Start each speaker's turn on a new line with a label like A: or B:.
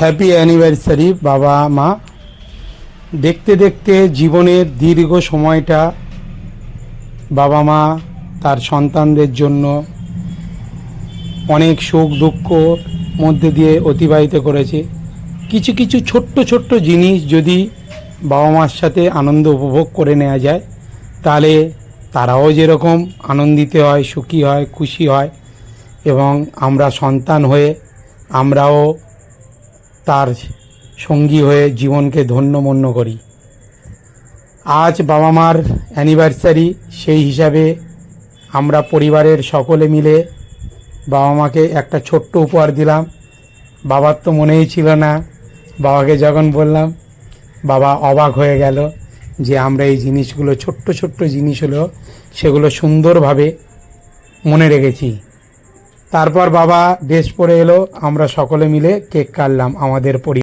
A: Happy anniversary বাবা মা। দেখতে দেখতে জীবনের দীর্ঘ সময়টা বাবা মা তার সন্তানদের জন্য অনেক সুখ দুঃখ মধ্যে দিয়ে অতিবাহিত করেছে। কিছু কিছু ছোট্ট ছোট্ট জিনিস যদি বাবা মার সাথে আনন্দ উপভোগ করে নেওয়া যায়, তাহলে তারাও যেরকম আনন্দিত হয়, সুখী হয়, খুশি হয়, এবং আমরা সন্তান হয়ে আমরাও তার সঙ্গী হয়ে জীবনকে ধন্যমন্য করি। আজ বাবা মার অ্যানিভার্সারি, সেই হিসাবে আমরা পরিবারের সকলে মিলে বাবা মাকে একটা ছোট্ট উপহার দিলাম। বাবার তো মনেই ছিল না, বাবাকে যখন বললাম বাবা অবাক হয়ে গেল যে আমরা এই জিনিসগুলো, ছোট্ট ছোট্ট জিনিস হলেও সেগুলো সুন্দরভাবে মনে রেখেছি। তারপর বাবা ড্রেস পরে এলো, আমরা সকলে মিলে কেক কাটলাম আমাদের পরিবার।